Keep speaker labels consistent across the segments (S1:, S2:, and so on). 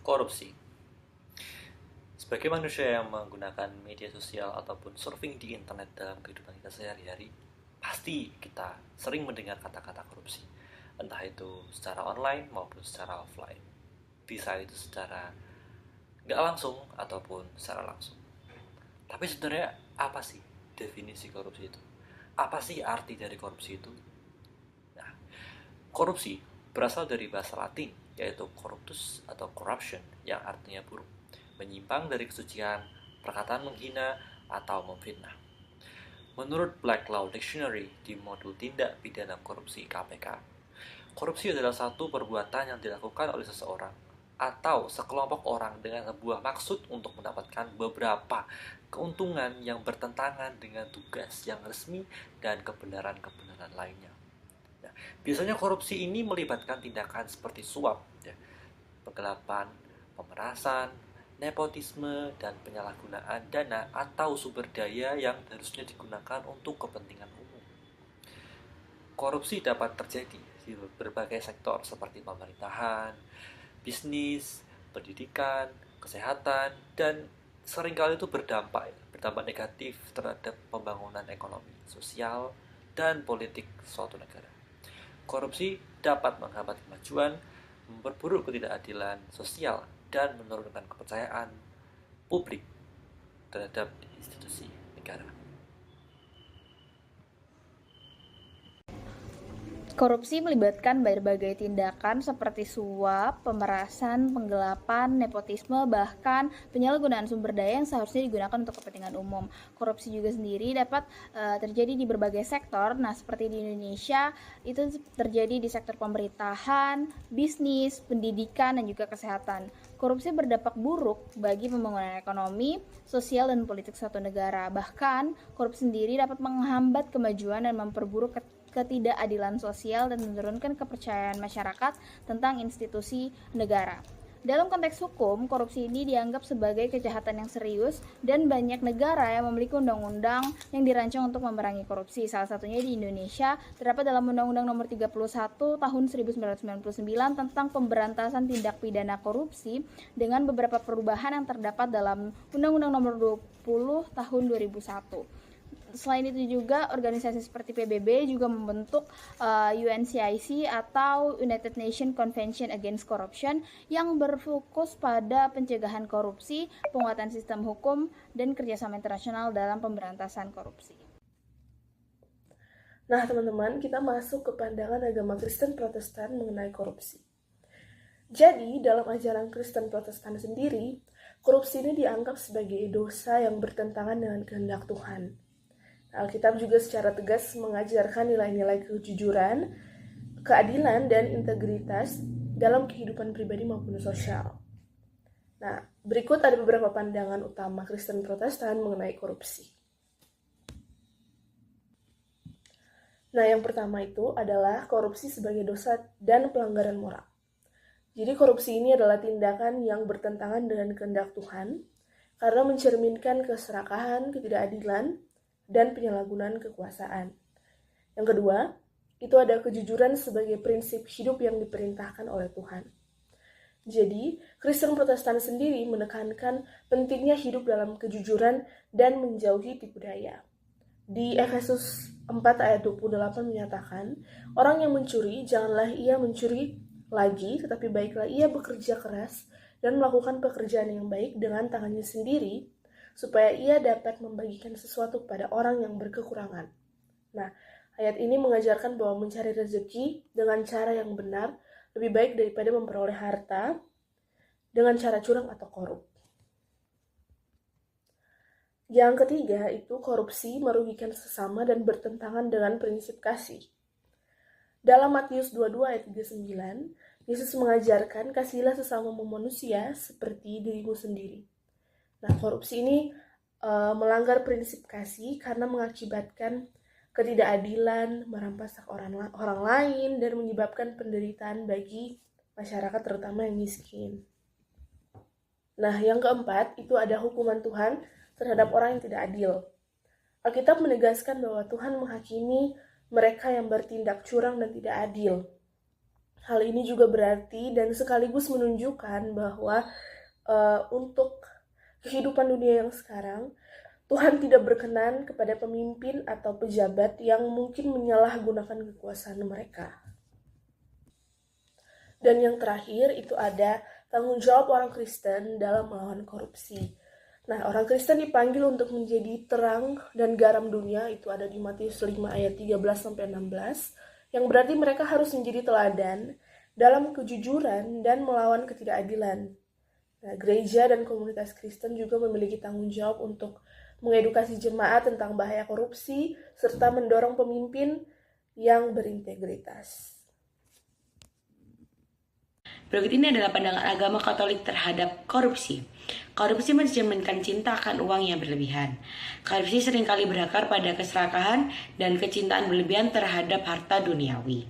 S1: Korupsi. Sebagai manusia yang menggunakan media sosial ataupun surfing di internet dalam kehidupan kita sehari-hari, pasti kita sering mendengar kata-kata korupsi. Entah itu secara online maupun secara offline. Bisa itu secara nggak langsung ataupun secara langsung. Tapi sebenarnya apa sih definisi korupsi itu? Apa sih arti dari korupsi itu? Nah, korupsi berasal dari bahasa Latin, yaitu corruptus atau corruption, yang artinya buruk, menyimpang dari kesucian, perkataan menghina, atau memfitnah. Menurut Black Law Dictionary di modul tindak pidana korupsi KPK, korupsi adalah satu perbuatan yang dilakukan oleh seseorang atau sekelompok orang dengan sebuah maksud untuk mendapatkan beberapa keuntungan yang bertentangan dengan tugas yang resmi dan kebenaran-kebenaran lainnya. Nah, biasanya korupsi ini melibatkan tindakan seperti suap, ya, penggelapan, pemerasan, nepotisme, dan penyalahgunaan dana atau sumber daya yang harusnya digunakan untuk kepentingan umum. Korupsi dapat terjadi di berbagai sektor seperti pemerintahan, bisnis, pendidikan, kesehatan, dan seringkali itu berdampak negatif terhadap pembangunan ekonomi, sosial, dan politik suatu negara. Korupsi dapat menghambat kemajuan, memperburuk ketidakadilan sosial, dan menurunkan kepercayaan publik terhadap institusi negara.
S2: Korupsi melibatkan berbagai tindakan seperti suap, pemerasan, penggelapan, nepotisme, bahkan penyalahgunaan sumber daya yang seharusnya digunakan untuk kepentingan umum. Korupsi juga sendiri dapat terjadi di berbagai sektor. Nah, seperti di Indonesia, itu terjadi di sektor pemerintahan, bisnis, pendidikan, dan juga kesehatan. Korupsi berdampak buruk bagi pembangunan ekonomi, sosial, dan politik suatu negara. Bahkan, korupsi sendiri dapat menghambat kemajuan dan memperburuk ketidakadilan sosial dan menurunkan kepercayaan masyarakat tentang institusi negara. Dalam konteks hukum, korupsi ini dianggap sebagai kejahatan yang serius dan banyak negara yang memiliki undang-undang yang dirancang untuk memerangi korupsi. Salah satunya di Indonesia terdapat dalam Undang-Undang Nomor 31 Tahun 1999 tentang pemberantasan tindak pidana korupsi dengan beberapa perubahan yang terdapat dalam Undang-Undang Nomor 20 Tahun 2001. Selain itu juga organisasi seperti PBB juga membentuk UNCIC atau United Nations Convention Against Corruption yang berfokus pada pencegahan korupsi, penguatan sistem hukum, dan kerjasama internasional dalam pemberantasan korupsi.
S3: Nah teman-teman, kita masuk ke pandangan agama Kristen Protestan mengenai korupsi. Jadi, dalam ajaran Kristen Protestan sendiri, korupsi ini dianggap sebagai dosa yang bertentangan dengan kehendak Tuhan. Alkitab juga secara tegas mengajarkan nilai-nilai kejujuran, keadilan, dan integritas dalam kehidupan pribadi maupun sosial. Nah, berikut ada beberapa pandangan utama Kristen Protestan mengenai korupsi. Nah, yang pertama itu adalah korupsi sebagai dosa dan pelanggaran moral. Jadi korupsi ini adalah tindakan yang bertentangan dengan kehendak Tuhan karena mencerminkan keserakahan, ketidakadilan, dan penyalahgunaan kekuasaan. Yang kedua, itu ada kejujuran sebagai prinsip hidup yang diperintahkan oleh Tuhan. Jadi, Kristen Protestan sendiri menekankan pentingnya hidup dalam kejujuran dan menjauhi tipu daya. Di Efesus 4 ayat 28 menyatakan, orang yang mencuri, janganlah ia mencuri lagi, tetapi baiklah ia bekerja keras dan melakukan pekerjaan yang baik dengan tangannya sendiri, supaya ia dapat membagikan sesuatu kepada orang yang berkekurangan. Nah, ayat ini mengajarkan bahwa mencari rezeki dengan cara yang benar lebih baik daripada memperoleh harta dengan cara curang atau korup. Yang ketiga itu korupsi merugikan sesama dan bertentangan dengan prinsip kasih. Dalam Matius 22 ayat 39, Yesus mengajarkan kasihilah sesama manusia seperti dirimu sendiri. Nah, korupsi ini melanggar prinsip kasih karena mengakibatkan ketidakadilan, merampas hak orang lain, dan menyebabkan penderitaan bagi masyarakat terutama yang miskin. Nah, yang keempat itu ada hukuman Tuhan terhadap orang yang tidak adil. Alkitab menegaskan bahwa Tuhan menghakimi mereka yang bertindak curang dan tidak adil. Hal ini juga berarti dan sekaligus menunjukkan bahwa untuk kehidupan dunia yang sekarang, Tuhan tidak berkenan kepada pemimpin atau pejabat yang mungkin menyalahgunakan kekuasaan mereka. Dan yang terakhir itu ada tanggung jawab orang Kristen dalam melawan korupsi. Nah, orang Kristen dipanggil untuk menjadi terang dan garam dunia, itu ada di Matius 5 ayat 13-16, yang berarti mereka harus menjadi teladan dalam kejujuran dan melawan ketidakadilan. Nah, gereja dan komunitas Kristen juga memiliki tanggung jawab untuk mengedukasi jemaat tentang bahaya korupsi, serta mendorong pemimpin yang berintegritas.
S4: Berikut ini adalah pandangan agama Katolik terhadap korupsi. Korupsi mencerminkan cinta akan uang yang berlebihan. Korupsi seringkali berakar pada keserakahan dan kecintaan berlebihan terhadap harta duniawi.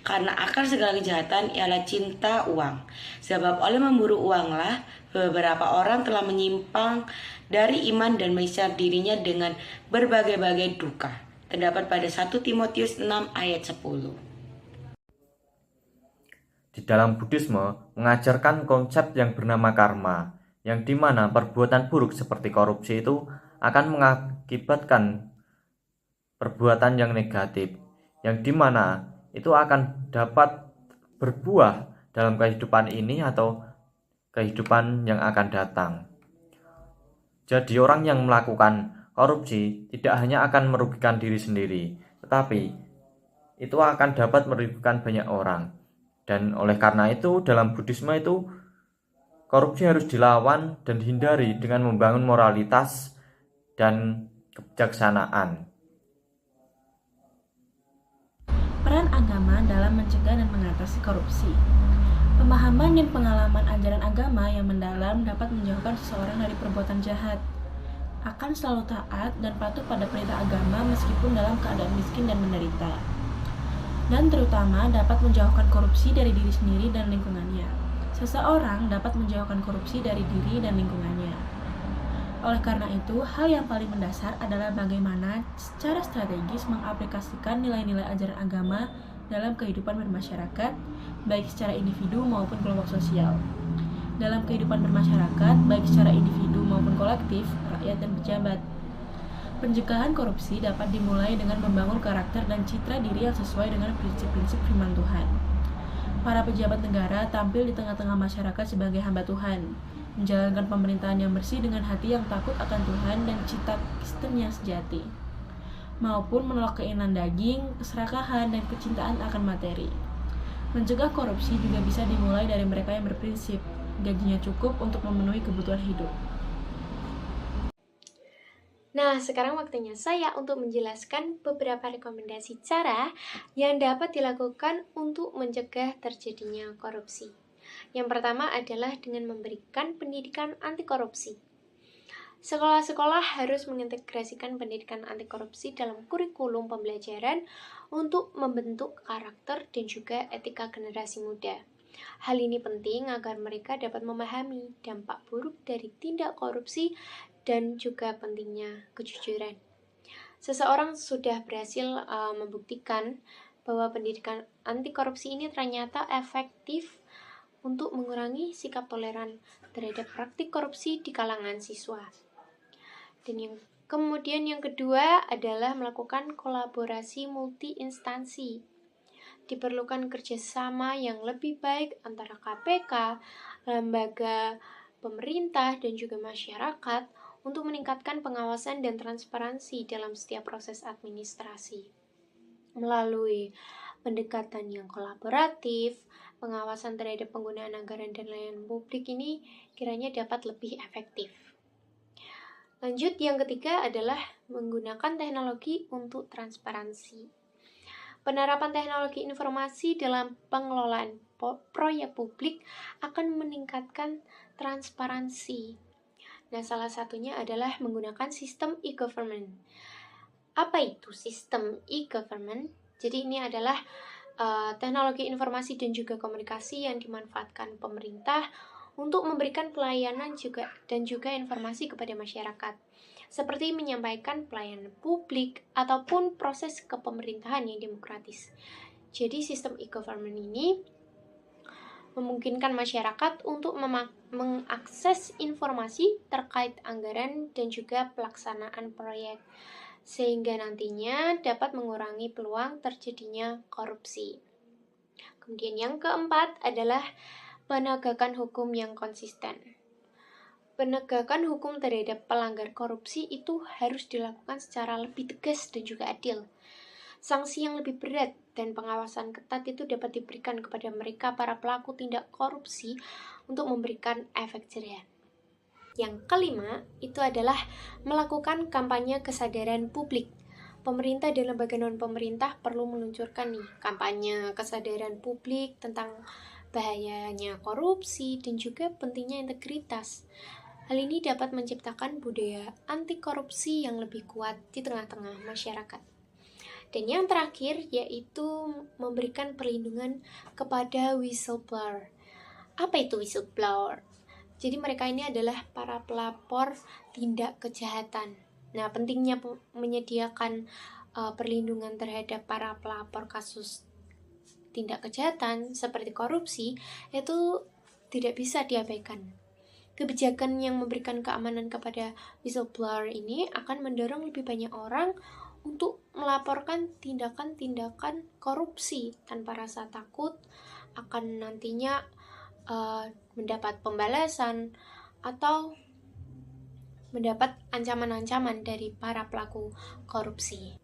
S4: Karena akar segala kejahatan ialah cinta uang. Sebab oleh memburu uanglah beberapa orang telah menyimpang dari iman dan mengisar dirinya dengan berbagai-bagai duka. Terdapat pada 1 Timotius 6 ayat 10.
S1: Di dalam Buddhisme mengajarkan konsep yang bernama karma, yang dimana perbuatan buruk seperti korupsi itu akan mengakibatkan perbuatan yang negatif, yang dimana itu akan dapat berbuah dalam kehidupan ini atau kehidupan yang akan datang. Jadi orang yang melakukan korupsi tidak hanya akan merugikan diri sendiri, tetapi itu akan dapat merugikan banyak orang. Dan oleh karena itu dalam Buddhisme itu korupsi harus dilawan dan dihindari dengan membangun moralitas dan kebijaksanaan.
S5: Peran agama dalam mencegah dan mengatasi korupsi. Pemahaman dan pengalaman ajaran agama yang mendalam dapat menjauhkan seseorang dari perbuatan jahat. Akan selalu taat dan patuh pada perintah agama meskipun dalam keadaan miskin dan menderita. Dan terutama dapat menjauhkan korupsi dari diri sendiri dan lingkungannya. Seseorang dapat menjauhkan korupsi dari diri dan lingkungannya. Oleh karena itu, hal yang paling mendasar adalah bagaimana secara strategis mengaplikasikan nilai-nilai ajaran agama dalam kehidupan bermasyarakat, baik secara individu maupun kelompok sosial. Dalam kehidupan bermasyarakat, baik secara individu maupun kolektif, rakyat dan pejabat. Pencegahan korupsi dapat dimulai dengan membangun karakter dan citra diri yang sesuai dengan prinsip-prinsip firman Tuhan. Para pejabat negara tampil di tengah-tengah masyarakat sebagai hamba Tuhan, menjalankan pemerintahan yang bersih dengan hati yang takut akan Tuhan dan cita Kristen yang sejati, maupun menolak keinginan daging, keserakahan, dan kecintaan akan materi. Mencegah korupsi juga bisa dimulai dari mereka yang berprinsip, gajinya cukup untuk memenuhi kebutuhan hidup.
S6: Nah, sekarang waktunya saya untuk menjelaskan beberapa rekomendasi cara yang dapat dilakukan untuk mencegah terjadinya korupsi. Yang pertama adalah dengan memberikan pendidikan anti korupsi. Sekolah-sekolah harus mengintegrasikan pendidikan anti korupsi dalam kurikulum pembelajaran untuk membentuk karakter dan juga etika generasi muda. Hal ini penting agar mereka dapat memahami dampak buruk dari tindak korupsi dan juga pentingnya kejujuran. Seseorang sudah berhasil membuktikan bahwa pendidikan anti korupsi ini ternyata efektif untuk mengurangi sikap toleran terhadap praktik korupsi di kalangan siswa. Dan kemudian yang kedua adalah melakukan kolaborasi multi instansi. Diperlukan kerjasama yang lebih baik antara KPK, lembaga pemerintah, dan juga masyarakat untuk meningkatkan pengawasan dan transparansi dalam setiap proses administrasi. Melalui pendekatan yang kolaboratif, pengawasan terhadap penggunaan anggaran dan layanan publik ini kiranya dapat lebih efektif. Lanjut, yang ketiga adalah menggunakan teknologi untuk transparansi. Penerapan teknologi informasi dalam pengelolaan proyek publik akan meningkatkan transparansi. Nah, salah satunya adalah menggunakan sistem e-government. Apa itu sistem e-government? Jadi ini adalah teknologi informasi dan juga komunikasi yang dimanfaatkan pemerintah untuk memberikan pelayanan dan juga informasi kepada masyarakat, seperti menyampaikan pelayanan publik ataupun proses kepemerintahan yang demokratis. Jadi sistem e-government ini memungkinkan masyarakat untuk mengakses informasi terkait anggaran dan juga pelaksanaan proyek, sehingga nantinya dapat mengurangi peluang terjadinya korupsi. Kemudian yang keempat adalah penegakan hukum yang konsisten. Penegakan hukum terhadap pelanggar korupsi itu harus dilakukan secara lebih tegas dan juga adil. Sanksi yang lebih berat dan pengawasan ketat itu dapat diberikan kepada mereka para pelaku tindak korupsi untuk memberikan efek jerah. Yang kelima itu adalah melakukan kampanye kesadaran publik. Pemerintah dan lembaga non-pemerintah perlu meluncurkan kampanye kesadaran publik tentang bahayanya korupsi dan juga pentingnya integritas. Hal ini dapat menciptakan budaya anti korupsi yang lebih kuat di tengah-tengah masyarakat. Dan yang terakhir yaitu memberikan perlindungan kepada whistleblower. Apa itu whistleblower? Jadi mereka ini adalah para pelapor tindak kejahatan. Nah, pentingnya menyediakan perlindungan terhadap para pelapor kasus tindak kejahatan seperti korupsi itu tidak bisa diabaikan. Kebijakan yang memberikan keamanan kepada whistleblower ini akan mendorong lebih banyak orang untuk melaporkan tindakan-tindakan korupsi tanpa rasa takut akan nantinya mendapat pembalasan atau mendapat ancaman-ancaman dari para pelaku korupsi.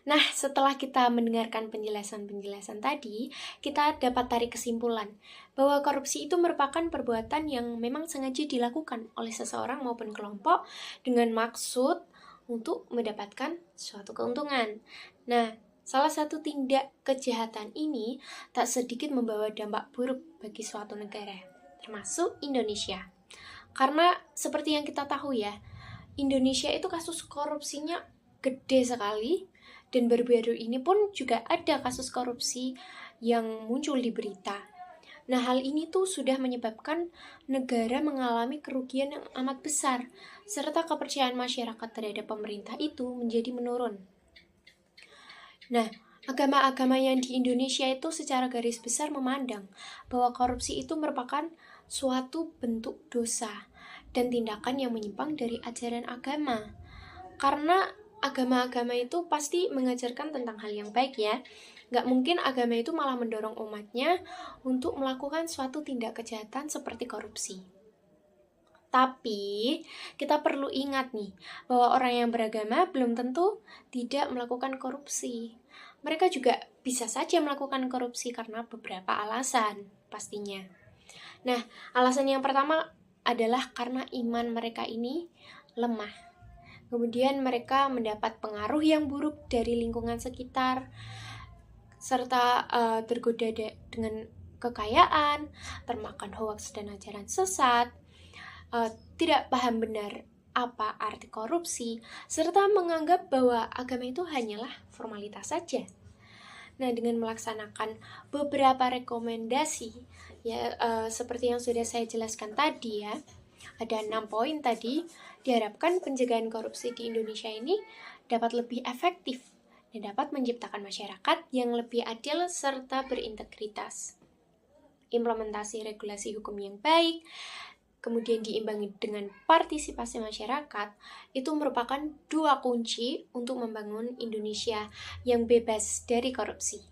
S6: Nah, setelah kita mendengarkan penjelasan-penjelasan tadi, kita dapat tarik kesimpulan bahwa korupsi itu merupakan perbuatan yang memang sengaja dilakukan oleh seseorang maupun kelompok dengan maksud untuk mendapatkan suatu keuntungan. Nah, salah satu tindak kejahatan ini tak sedikit membawa dampak buruk bagi suatu negara, termasuk Indonesia. Karena seperti yang kita tahu ya, Indonesia itu kasus korupsinya gede sekali, dan baru-baru ini pun juga ada kasus korupsi yang muncul di berita. Nah, hal ini tuh sudah menyebabkan negara mengalami kerugian yang amat besar, serta kepercayaan masyarakat terhadap pemerintah itu menjadi menurun. Nah, agama-agama yang di Indonesia itu secara garis besar memandang bahwa korupsi itu merupakan suatu bentuk dosa dan tindakan yang menyimpang dari ajaran agama. Karena agama-agama itu pasti mengajarkan tentang hal yang baik ya. Gak mungkin agama itu malah mendorong umatnya untuk melakukan suatu tindak kejahatan seperti korupsi. Tapi, kita perlu ingat nih, bahwa orang yang beragama belum tentu tidak melakukan korupsi. Mereka juga bisa saja melakukan korupsi karena beberapa alasan, pastinya. Nah, alasan yang pertama adalah karena iman mereka ini lemah. Kemudian mereka mendapat pengaruh yang buruk dari lingkungan sekitar, serta tergoda dengan kekayaan, termakan hoaks dan ajaran sesat, tidak paham benar apa arti korupsi, serta menganggap bahwa agama itu hanyalah formalitas saja. Nah, dengan melaksanakan beberapa rekomendasi, ya seperti yang sudah saya jelaskan tadi ya, ada 6 poin tadi, diharapkan pencegahan korupsi di Indonesia ini dapat lebih efektif dan dapat menciptakan masyarakat yang lebih adil serta berintegritas. Implementasi regulasi hukum yang baik, kemudian diimbangi dengan partisipasi masyarakat, itu merupakan 2 kunci untuk membangun Indonesia yang bebas dari korupsi.